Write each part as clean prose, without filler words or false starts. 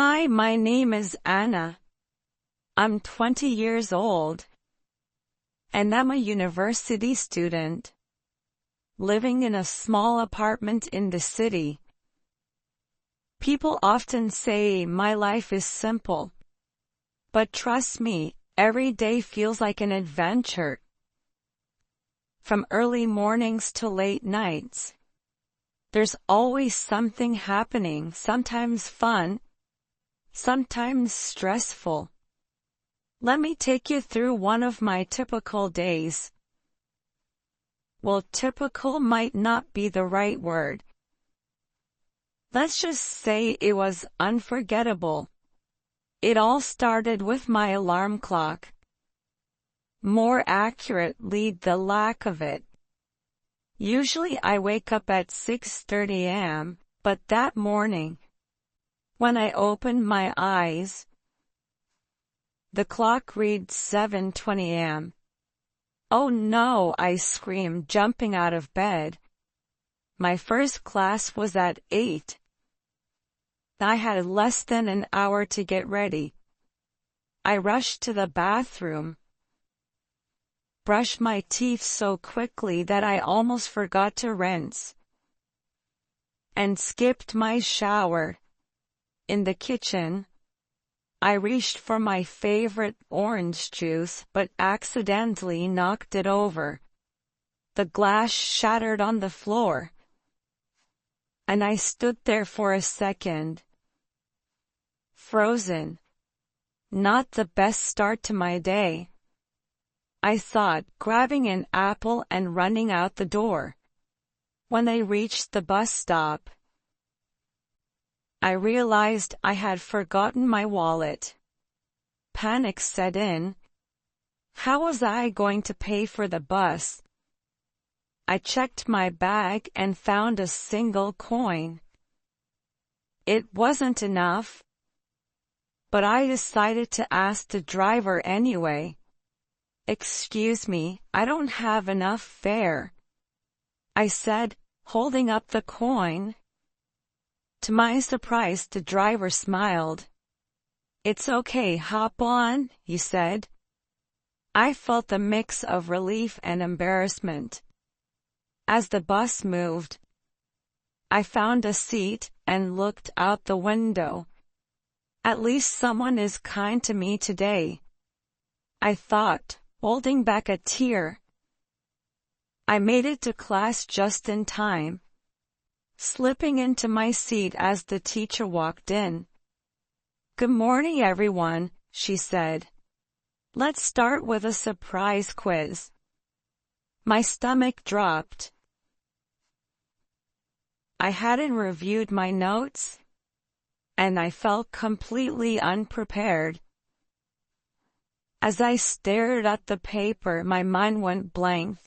Hi, my name is Anna. I'm 20 years old, and I'm a university student, living in a small apartment in the city. People often say my life is simple, but trust me, every day feels like an adventure. From early mornings to late nights, there's always something happening, sometimes fun, sometimes stressful. Let me take you through one of my typical days. Well, typical might not be the right word. Let's just say it was unforgettable. It all started with my alarm clock. More accurately, the lack of it. Usually I wake up at 6:30 a.m., but that morning, when I opened my eyes, the clock read 7:20 a.m. Oh no, I screamed, jumping out of bed. My first class was at 8. I had less than an hour to get ready. I rushed to the bathroom, brushed my teeth so quickly that I almost forgot to rinse, and skipped my shower. In the kitchen, I reached for my favorite orange juice but accidentally knocked it over. The glass shattered on the floor, and I stood there for a second, frozen. Not the best start to my day, I thought, grabbing an apple and running out the door. When I reached the bus stop, I realized I had forgotten my wallet. Panic set in. How was I going to pay for the bus? I checked my bag and found a single coin. It wasn't enough, but I decided to ask the driver anyway. "Excuse me, I don't have enough fare," I said, holding up the coin. To my surprise, the driver smiled. "It's okay, hop on," he said. I felt a mix of relief and embarrassment. As the bus moved, I found a seat and looked out the window. At least someone is kind to me today, I thought, holding back a tear. I made it to class just in time, slipping into my seat as the teacher walked in. "Good morning, everyone," she said. "Let's start with a surprise quiz." My stomach dropped. I hadn't reviewed my notes, and I felt completely unprepared. As I stared at the paper, my mind went blank.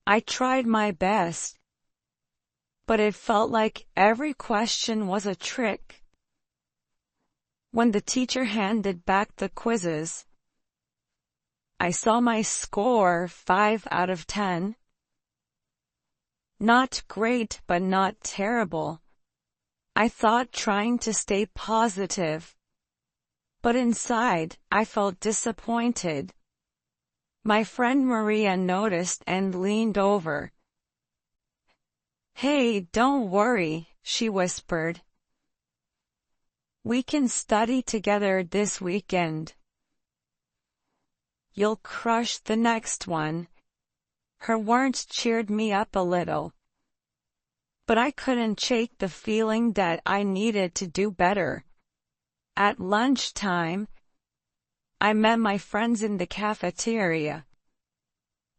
I tried my best, but it felt like every question was a trick. When the teacher handed back the quizzes, I saw my score, 5 out of 10. Not great, but not terrible, I thought, trying to stay positive. But inside, I felt disappointed. My friend Maria noticed and leaned over. "Hey, don't worry," she whispered. "We can study together this weekend. You'll crush the next one." Her words cheered me up a little, but I couldn't shake the feeling that I needed to do better. At lunchtime, I met my friends in the cafeteria.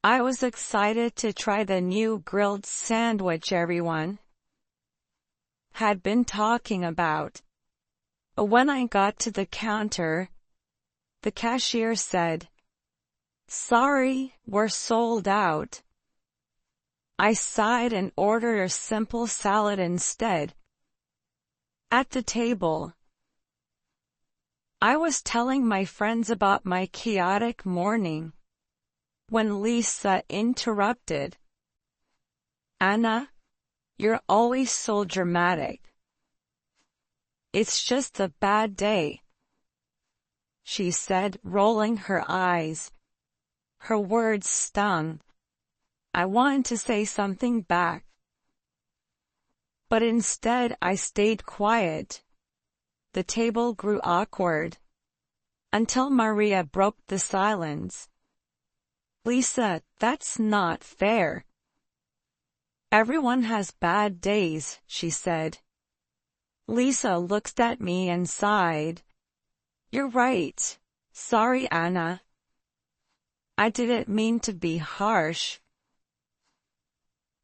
I was excited to try the new grilled sandwich everyone had been talking about. When I got to the counter, the cashier said, "Sorry, we're sold out." I sighed and ordered a simple salad instead. At the table, I was telling my friends about my chaotic morning when Lisa interrupted. "Anna, you're always so dramatic." It's just a bad day," she said, rolling her eyes. Her words stung. I wanted to say something back, but instead I stayed quiet. The table grew awkward, until Maria broke the silence. "Lisa, that's not fair. Everyone has bad days," she said. Lisa looked at me and sighed. "You're right. Sorry, Anna. I didn't mean to be harsh."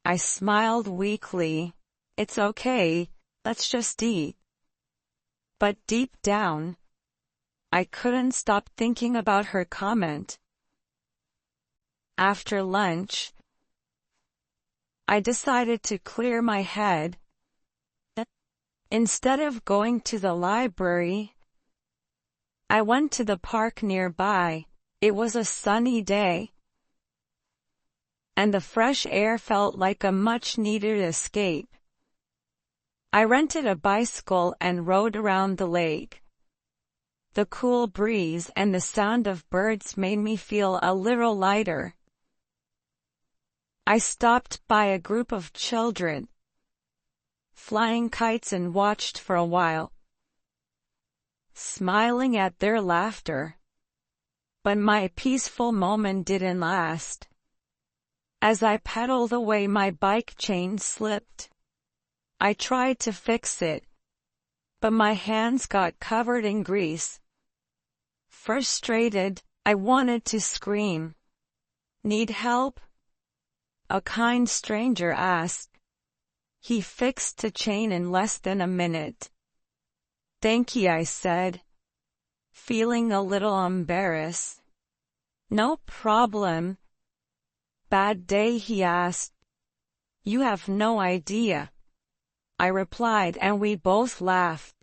I smiled weakly. "It's okay, let's just eat." But deep down, I couldn't stop thinking about her comment. After lunch, I decided to clear my head. Instead of going to the library, I went to the park nearby. It was a sunny day, and the fresh air felt like a much-needed escape. I rented a bicycle and rode around the lake. The cool breeze and the sound of birds made me feel a little lighter. I stopped by a group of children flying kites and watched for a while, smiling at their laughter. But my peaceful moment didn't last. As I pedaled away, my bike chain slipped. I tried to fix it, but my hands got covered in grease. Frustrated, I wanted to scream. "Need help?" a kind stranger asked. He fixed the chain in less than a minute. "Thank you," I said, feeling a little embarrassed. "No problem." "Bad day?" he asked. "You have no idea," I replied, and we both laughed.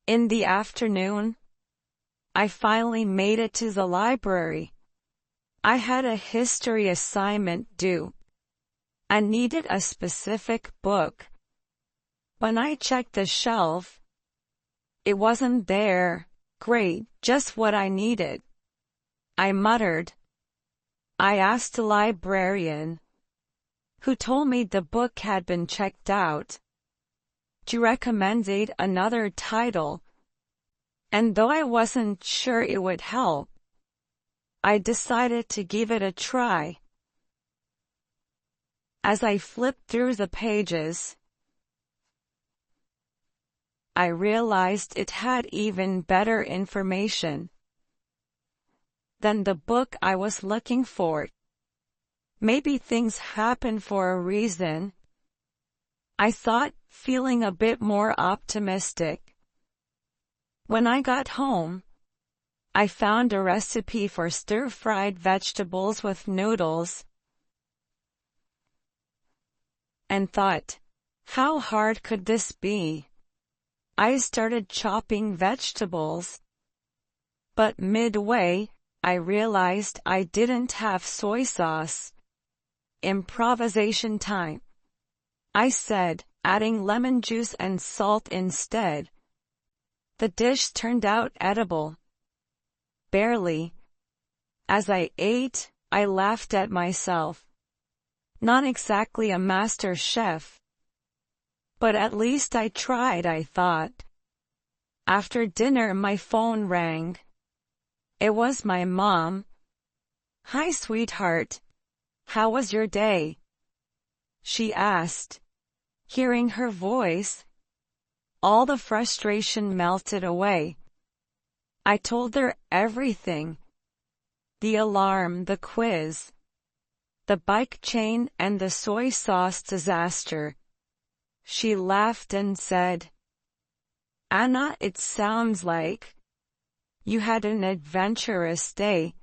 In the afternoon, I finally made it to the library. I had a history assignment due. I needed a specific book. When I checked the shelf, it wasn't there. "Great, just what I needed," I muttered. I asked the librarian, who told me the book had been checked out. She recommended another title, and though I wasn't sure it would help, I decided to give it a try. As I flipped through the pages, I realized it had even better information than the book I was looking for. Maybe things happen for a reason, I thought, feeling a bit more optimistic. When I got home, I found a recipe for stir-fried vegetables with noodles, and thought, how hard could this be? I started chopping vegetables, but midway, I realized I didn't have soy sauce. Improvisation time, I said, adding lemon juice and salt instead. The dish turned out edible. Barely. As I ate, I laughed at myself. Not exactly a master chef, but at least I tried, I thought. After dinner, my phone rang. It was my mom. "Hi, sweetheart. How was your day?" she asked. Hearing her voice, all the frustration melted away. I told her everything. The alarm, the quiz, the bike chain, and the soy sauce disaster. She laughed and said, "Anna, it sounds like you had an adventurous day,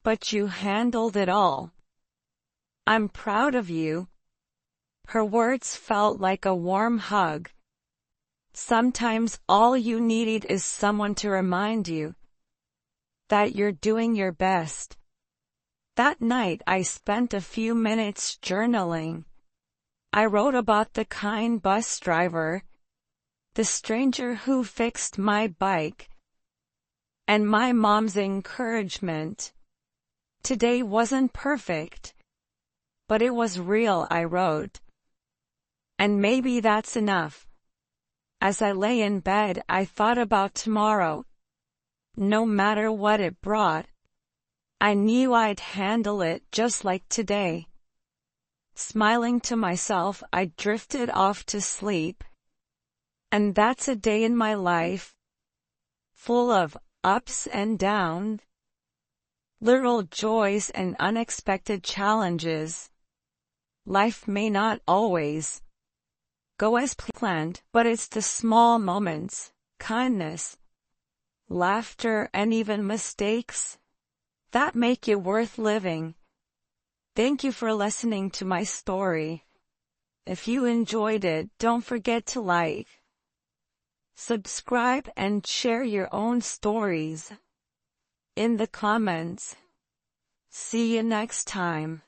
but you handled it all. I'm proud of you." Her words felt like a warm hug. Sometimes all you need is someone to remind you that you're doing your best. That night I spent a few minutes journaling. I wrote about the kind bus driver, the stranger who fixed my bike, and my mom's encouragement. Today wasn't perfect, but it was real, I wrote. And maybe that's enough. As I lay in bed, I thought about tomorrow. No matter what it brought, I knew I'd handle it just like today. Smiling to myself, I drifted off to sleep. And that's a day in my life, full of ups and downs, little joys and unexpected challenges. Life may not always go as planned, but it's the small moments, kindness, laughter, and even mistakes that make it worth living. Thank you for listening to my story. If you enjoyed it, don't forget to like, subscribe, and share your own stories in the comments. See you next time.